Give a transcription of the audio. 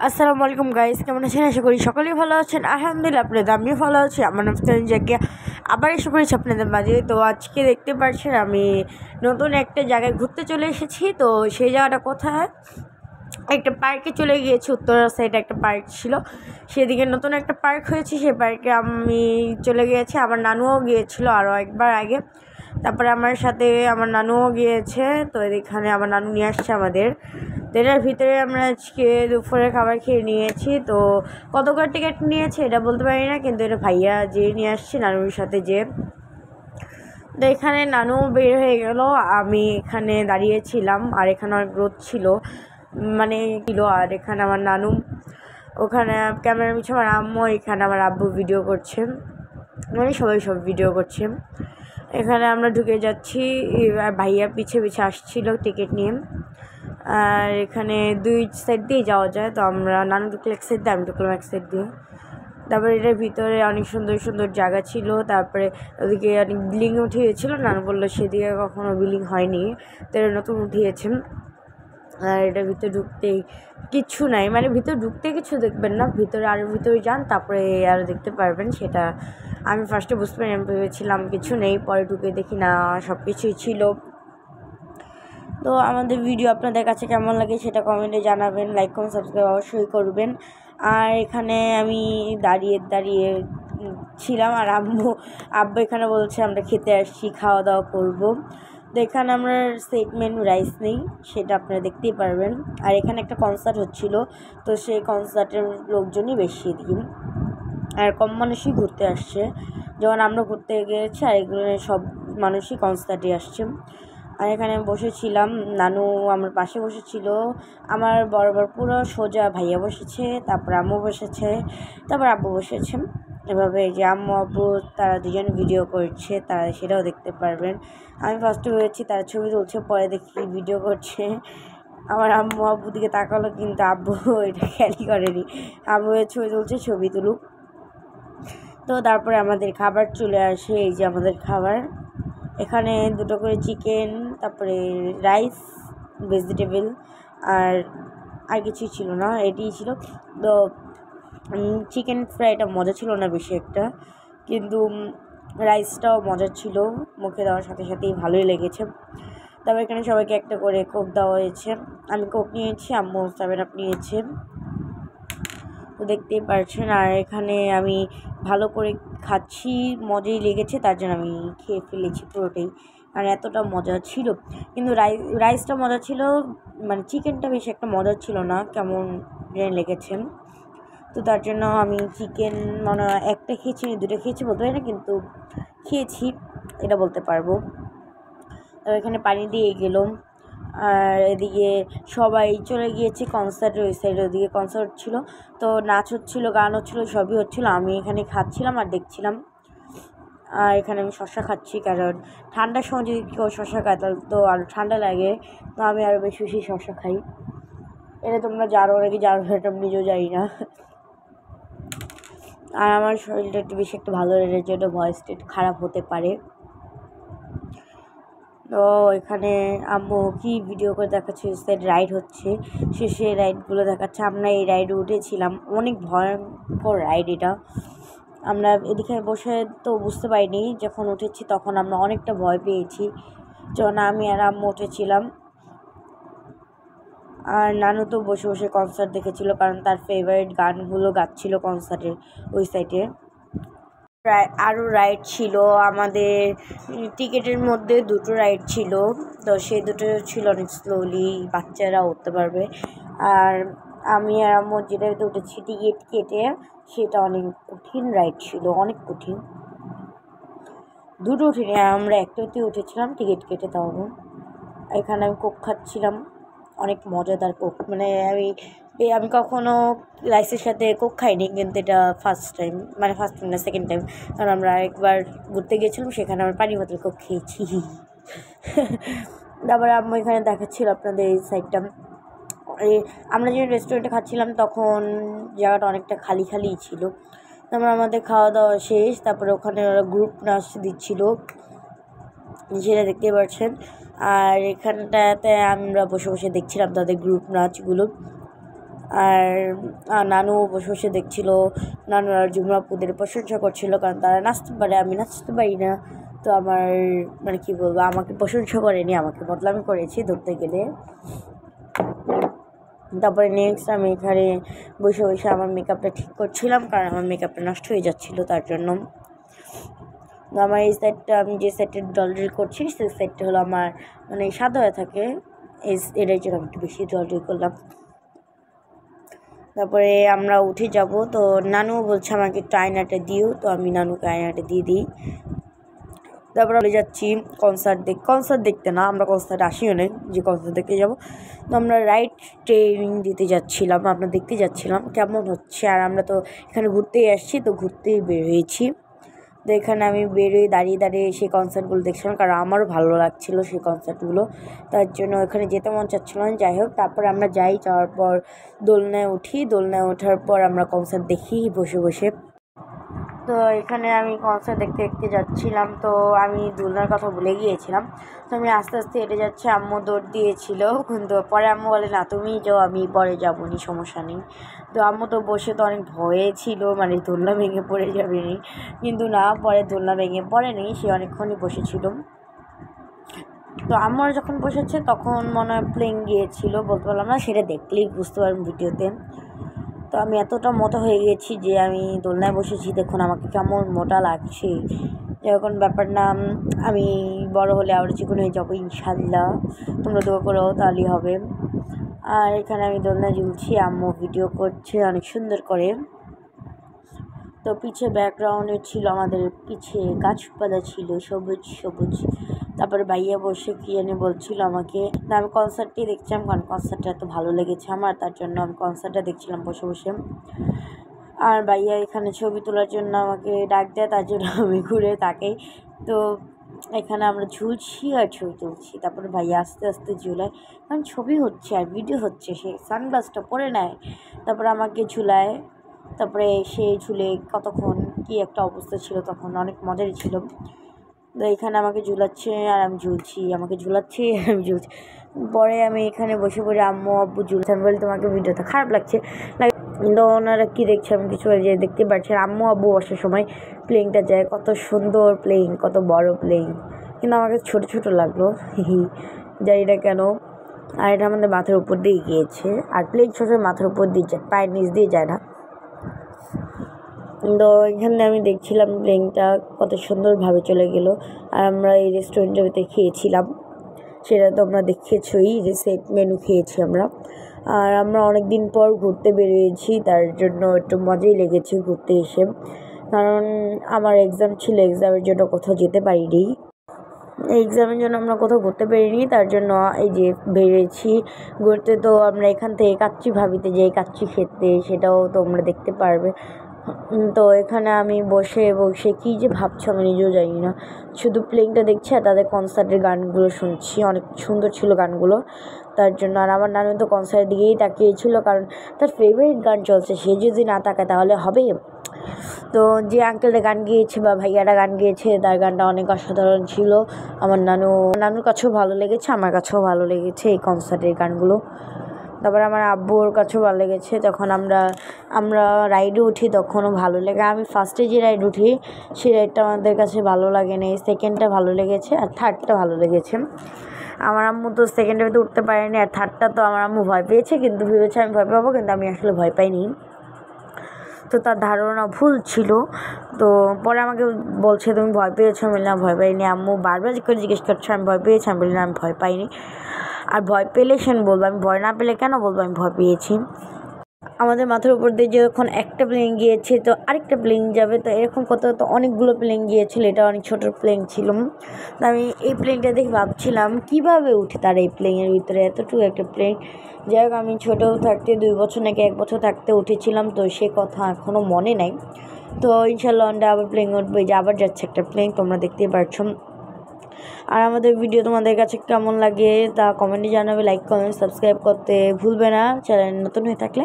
আসসালামু আলাইকুম গাইস, কেমন আছেন? আশা করি সকলেই ভালো আছেন। আলহামদুলিল্লাহ, আপনাদের আমিও ভালো আছি। আমার নাম জাকিয়া, আবার এসে পড়েছি আপনাদের মাঝে। তো আজকে দেখতে পাচ্ছেন আমি নতুন একটা জায়গায় ঘুরতে চলে এসেছি। তো সেই জায়গাটা কোথায়? একটা পার্কে চলে গিয়েছি। উত্তরা সাইডে একটা পার্ক ছিল, সেদিকে নতুন একটা পার্ক হয়েছে। সেই পার্কে আমি চলে গিয়েছি। আমার নানুও গিয়েছিল আরও একবার আগে, তারপরে আমার সাথে আমার নানুও গিয়েছে। তো এখানে আমার নানু নিয়ে আসছে আমাদের। তো এটার ভিতরে আমরা আজকে দুপুরের খাবার খেয়ে নিয়েছি। তো কত করে টিকিট নিয়েছে এটা বলতে পারি না, কিন্তু এটা ভাইয়া যে নিয়ে আসছে নানুর সাথে যে। তো এখানে নানু বের হয়ে গেল, আমি এখানে দাঁড়িয়েছিলাম। আর এখানে অনেক রোদ ছিল, আর এখানে আমার নানু, ওখানে ক্যামেরার পিছনে আমার আম্মু, এখানে আমার আব্বু ভিডিও করছে, সবাই সব ভিডিও করছে। এখানে আমরা ঢুকে যাচ্ছি, ভাইয়া পিছে পিছে আসছিল টিকিট নিয়ে। আর এখানে দুই সাইড দিয়ে যাওয়া যায়। তো আমরা নানু ঢুকলে এক সাইড দিয়ে, আমি ঢুকলাম এক সাইড দিয়ে। তারপরে এটার ভিতরে অনেক সুন্দর সুন্দর জায়গা ছিল। তারপরে ওদিকে অনেক বিল্ডিং উঠিয়েছিল। নানু বললো সেদিকে কখনো বিল্ডিং হয়নি, তো এটা নতুন উঠিয়েছেন। আর এটার ভিতরে ঢুকতেই কিচ্ছু নাই, ভিতরে ঢুকতে কিছু দেখবেন না, ভিতরে আরও ভিতরে যান তারপরে আরও দেখতে পারবেন। সেটা আমি ফার্স্টে বুঝতে পারি, আমি ভেবেছিলাম কিছু নেই, পরে ঢুকে দেখি না সব কিছুই ছিল। তো আমাদের ভিডিও আপনাদের কাছে কেমন লাগে সেটা কমেন্টে জানাবেন, লাইক কমেন্ট সাবস্ক্রাইব অবশ্যই করবেন। আর এখানে আমি দাঁড়িয়ে ছিলাম, আর আব্বু এখানে বলছে আমরা খেতে আসছি, খাওয়া দাওয়া করবো। তো এখানে আমরা সেট মেনু রাইস নেই, সেটা আপনারা দেখতেই পারবেন। আর এখানে একটা কনসার্ট হচ্ছিল, তো সেই কনসার্টের লোকজনই বেশি দিন, আর কম মানুষই ঘুরতে আসছে। যখন আমরা ঘুরতে গিয়েছি আর এগুলো সব মানুষই কনসার্টে আসছে। আর এখানে বসেছিলাম, নানু আমার পাশে বসেছিল, আমার বরাবর পুরো সোজা ভাইয়া বসেছে, তারপর আম্মু বসেছে, তারপর আব্বু বসেছে। এভাবে যে আম্মু আব্বু তারা দুজন ভিডিও করছে, তারা সেটাও দেখতে পারবেন। আমি ফার্স্টে হয়েছি, তারা ছবি তুলছে, পরে দেখি ভিডিও করছে। আমার আম্মু আব্বু দিকে তাকালো, কিন্তু আব্বু এটা খেয়ালই করেনি। আব্বু ছবি তুলছে, ছবি তুলুক। তো তারপরে আমাদের খাবার চলে আসে। এই যে আমাদের খাবার, এখানে দুটো করে চিকেন, তারপরে রাইস, ভেজিটেবল, আর কিছুই ছিল না, এটিই ছিল। তো চিকেন ফ্রাইটা মজা ছিল না বেশি একটা, কিন্তু রাইসটাও মজা ছিল, মুখে দেওয়ার সাথে সাথেই ভালোই লেগেছে। তারপর এখানে সবাইকে একটা করে কোক দেওয়া হয়েছে। আমি কোক নিয়েছি, আম্মু 7 আপ নিয়েছে, তো দেখতেই পারছেন। আর এখানে আমি ভালো করে খাচ্ছি, মজাই লেগেছে, তার জন্য আমি খেয়ে ফেলেছি পুরোটাই, আর এতটা মজা ছিল। কিন্তু রাইসটা মজা ছিল, চিকেনটা বেশি একটা মজা ছিল না, কেমন জানি লেগেছে। তো তার জন্য আমি চিকেন একটা খেয়েছি, দুটো খেয়েছি বলতে পারি না, কিন্তু খেয়েছি এটা বলতে পারবো। তো এখানে পানি দিয়ে গেলাম। আর এদিকে সবাই চলে গিয়েছে কনসার্টের ওই সাইডে, ওদিকে কনসার্ট ছিল, তো নাচ হচ্ছিলো, গান হচ্ছিলো, সবই হচ্ছিলো। আমি এখানে খাচ্ছিলাম আর দেখছিলাম। আর এখানে আমি শসা খাচ্ছি, কারণ ঠান্ডার সময় যদি কেউ শসা খায় তাহলে তো আরও ঠান্ডা লাগে, তো আমি আরও বেশি বেশি শসা খাই। এটা তোমরা জানো নাকি জানো এটা আমি নিজেও জানি না। আর আমার শরীরটা একটু বেশি একটা ভালো এর জন্য ভয়েসটা একটু খারাপ হতে পারে। তো এখানে আম্মু কি ভিডিও করে দেখাচ্ছে, রাইড হচ্ছে, সে রাইডগুলো দেখাচ্ছে। আমরা এই রাইডে উঠেছিলাম, অনেক ভয়ঙ্কর রাইড এটা। আমরা এদিকে বসে তো বুঝতে পারিনি, যখন উঠেছি তখন আমরা অনেকটা ভয় পেয়েছি, যখন আমি আর আম্মু উঠেছিলাম। আর নানু তো বসে বসে কনসার্ট দেখেছিল, কারণ তার ফেভারিট গানগুলো গাচ্ছিল কনসার্টের ওই সাইডে। আরও রাইড ছিল আমাদের, টিকিটের মধ্যে দুটো রাইড ছিল, তো সেই দুটো ছিল অনেক স্লোলি, বাচ্চারা উঠতে পারবে। আর আমি আর আম্মু যেটাতে উঠেছি টিকিট কেটে, সেটা অনেক কঠিন রাইড ছিল, অনেক কঠিন। দুটো উঠিনি, আমরা একটাতেই উঠেছিলাম টিকিট কেটে। তাও এখানে আমি কোক খাচ্ছিলাম, অনেক মজাদার কোক, আমি কখনো রাইসের সাথে কোক খাইনি, কিন্তু এটা ফার্স্ট টাইম না সেকেন্ড টাইম, কারণ আমরা আরেকবার ঘুরতে গিয়েছিলাম, সেখানে আমরা পানি বোতল কোক খেয়েছি। তারপরে আম্মু এখানে দেখাচ্ছিল আপনাদের এই সাইডটা। আমরা যে রেস্টুরেন্টে খাচ্ছিলাম তখন জায়গাটা অনেকটা খালি খালিই ছিল। তারপর আমাদের খাওয়া দাওয়া শেষ, তারপরে ওখানে ওরা গ্রুপ নাচ দিচ্ছিল, সেটা দেখতে পাচ্ছেন। আর এখানটাতে আমরা বসে বসে দেখছিলাম তাদের গ্রুপ নাচগুলো। আর নানু বসে বসে দেখছিল। নানু আর জুমরা আপুদের প্রশংসা করছিল, কারণ তারা নাচতে পারে, আমি নাচতে পারি না। তো আমার মানে কী বলবো, আমাকে প্রশংসা করেনি, আমাকে বদনামি করেছি ধরতে গেলে। তারপরে নেক্সট আমি এখানে বসে বসে আমার মেকআপটা ঠিক করছিলাম, কারণ আমার মেকআপটা নষ্ট হয়ে যাচ্ছিলো, তার জন্য। আমার এই সেটটা, আমি যে সেটের ডলড্রি করছি সেই সেটটা হলো আমার মানে সাদা হয়ে থাকে, এটার জন্য আমি একটু বেশি ডলড্রি করলাম। তারপরে আমরা উঠে যাব, তো নানু বলছে আমাকে একটু আয়নাটা দিও, তো আমি নানুকে আয়নাটা দিয়ে দিই। তারপরে চলে যাচ্ছি কনসার্ট দেখতে না, আমরা কনসার্টে আসিও না যে কনসার্ট দেখতে যাব। তো আমরা রাইড ট্রেনিং দিতে যাচ্ছিলাম, আমরা দেখতে যাচ্ছিলাম কেমন হচ্ছে। আর আমরা তো এখানে ঘুরতেই আসছি, তো ঘুরতেই বের হয়েছি। তো এখানে আমি বেরোই দাঁড়িয়ে দাঁড়িয়ে সেই কনসার্টগুলো দেখছিলাম, কারণ আমারও ভালো লাগছিলো সেই কনসার্টগুলো, তার জন্য এখানে যেতে মন চাচ্ছিল না। যাই হোক, তারপর আমরা যাওয়ার পর দোলনায় উঠি, দোলনায় ওঠার পর আমরা কনসার্ট দেখি বসে বসে। তো এখানে আমি কনসার্ট দেখতে দেখতে যাচ্ছিলাম, তো আমি দোলনার কথা ভুলে গিয়েছিলাম। তো আমি আস্তে আস্তে হেঁটে যাচ্ছি, আম্মু দৌড় দিয়েছিল, কিন্তু পরে আম্মু বলে না তুমি যাও, আমি পরে যাবো নি, সমস্যা নেই। তো আম্মু তো বসে তো অনেক ভয়ে ছিল, মানে দোলনা ভেঙে পড়ে যাবে নি, কিন্তু না, পরে দোলনা ভেঙে পড়েনি, সে অনেকক্ষণই বসেছিল। তো আম্মুরা যখন বসেছে তখন মনে হয় প্লেন গিয়েছিল, বলতে পারলাম না, সেটা দেখলেই বুঝতে পারবেন ভিডিওতে। তো আমি এতটা মোটা হয়ে গেছি যে আমি দোলনায় বসেছি, দেখুন আমাকে কেমন মোটা লাগছে। এরকম ব্যাপার না, আমি বড় হলে আবার চিকন হয়ে যাবো ইনশাল্লাহ, তোমরা দোয়া করো তাহলেই হবে। আর এখানে আমি দোলনায় ঝুলছি, আম্মু ভিডিও করছে অনেক সুন্দর করে। তো পিছে ব্যাকগ্রাউন্ডে ছিল, আমাদের পিছে গাছপালা ছিল সবুজ সবুজ। তারপরে ভাইয়া বসে কী জানি বলছিল আমাকে, না আমি কনসার্টটি দেখছিলাম, কারণ কনসার্টটা এত ভালো লেগেছে আমার, তার জন্য আমি কনসার্টটা দেখছিলাম বসে বসে। আর ভাইয়া এখানে ছবি তোলার জন্য আমাকে ডাক দেয়, তার জন্য আমি ঘুরে তাকাই। তো এখানে আমরা ঝুলছি আর ছবি তুলছি। তারপরে ভাইয়া আস্তে আস্তে ঝুলায়, কারণ ছবি হচ্ছে আর ভিডিও হচ্ছে, সে সানগ্লাসটা পরে নেয়, তারপরে আমাকে ঝুলায়। তারপরে সে ঝুলে কতক্ষণ কী একটা অবস্থা ছিল, তখন অনেক মজারই ছিল। তো এখানে আমাকে ঝুলাচ্ছে আর আমি ঝুলছি, আমাকে ঝুলাচ্ছি আর আমি ঝুলছি। পরে আমি এখানে বসে পড়ে আম্মু আব্বু ঝুলছে, আমি বলি তোমাকে ভিডিওটা খারাপ লাগছে, কিন্তু ওনারা কী দেখছে আমি কিছু যে দেখতে পাচ্ছি। আম্মু আব্বু বসার সময় প্লেনটা যায়, কত সুন্দর প্লেন, কত বড় প্লেন, কিন্তু আমাকে ছোটো ছোটো লাগলো, জানি না কেন। আর এটা আমাদের মাথার উপর দিয়ে গিয়েছে, আর প্লেন ছোটো মাথার উপর দিয়ে যায়, পায়ের নিচ দিয়ে যায় না। তো এখানে আমি দেখছিলাম প্লেনটা কত সুন্দরভাবে চলে গেল। আর আমরা এই রেস্টুরেন্টের ভিতরে খেয়েছিলাম, সেটা তো আমরা দেখেছই, যে সেট মেনু খেয়েছি আমরা। আর আমরা অনেক দিন পর ঘুরতে বেরিয়েছি, তার জন্য একটু মজাই লেগেছে ঘুরতে এসে, কারণ আমার এক্সাম ছিল, এক্সামের জন্য কোথাও যেতে পারিনি। এক্সামের জন্য আমরা কোথাও ঘুরতে পারিনি, তার জন্য এই যে বেরিয়েছি ঘুরতে। তো আমরা এখান থেকে কাচ্চি ভাবিতে যাই, কাচ্চি খেতে, সেটাও তোমরা দেখতে পারবে। তো এখানে আমি বসে বসে কী যে ভাবছি আমি নিজেও জানি না, শুধু প্লেনটা দেখছি আর তাদের কনসার্টের গানগুলো শুনছি, অনেক সুন্দর ছিল গানগুলো, তার জন্য। আর আমার নানু তো কনসার্টের দিকেই তাকিয়েছিল, কারণ তার ফেভারিট গান চলছে, সে যদি না তাকায় তাহলে হবে। তো যে আঙ্কেলটা গান গিয়েছে বা ভাইয়াটা গান গিয়েছে, তার গানটা অনেক অসাধারণ ছিল। আমার নানুর কাছেও ভালো লেগেছে, আমার কাছেও ভালো লেগেছে এই কনসার্টের গানগুলো। তারপরে আমার আব্বুর কাছেও ভালো লেগেছে। যখন আমরা রাইডে উঠি তখনও ভালো লাগে। আমি ফার্স্টে যে রাইড উঠি সেই রাইডটা আমাদের কাছে ভালো লাগেনি, সেকেন্ডটা ভালো লেগেছে আর থার্ডটা ভালো লেগেছে। আমার আম্মু তো সেকেন্ডে তো উঠতে পারেনি, আর থার্ডটা তো আমার আম্মু ভয় পেয়েছে, কিন্তু ভেবেছে আমি ভয় পাবো, কিন্তু আমি আসলে ভয় পাইনি। তো তার ধারণা ভুল ছিল। তো পরে আমাকে বলছে তুমি ভয় পেয়েছো, আমি বললাম ভয় পাইনি। আম্মু বারবার করে জিজ্ঞেস করছে আমি ভয় পেয়েছি, আমি বললাম আমি ভয় পাইনি। আর ভয় পেলে সে বলবো, আমি ভয় না পেলে কেন বলবো আমি ভয় পেয়েছি। আমাদের মাথার উপর দিয়ে যখন একটা প্লেন গিয়েছে তো আরেকটা প্লেন যাবে, তো এরকম কত অনেকগুলো প্লেন গিয়েছিলো, এটা অনেক ছোটো প্লেন ছিল। তো আমি এই প্লেনটা দেখে ভাবছিলাম কীভাবে উঠে তার এই প্লেনের ভিতরে এতটুকু একটা প্লেন। যাই হোক, আমি ছোটো থাকতে 2 বছর নাকি 1 বছর থাকতে উঠেছিলাম, তো সে কথা এখনও মনে নাই। তো ইনশাল্লাহ আবার প্লেন উঠবে, যে আবার যাচ্ছে একটা প্লেন, তোমরা দেখতেই পাচ্ছ। আর আমাদের ভিডিও তোমাদের কাছে কেমন লাগে তা কমেন্টে জানাবে, লাইক কমেন্ট সাবস্ক্রাইব করতে ভুলবে না চ্যানেল নতুন হয়ে থাকলে।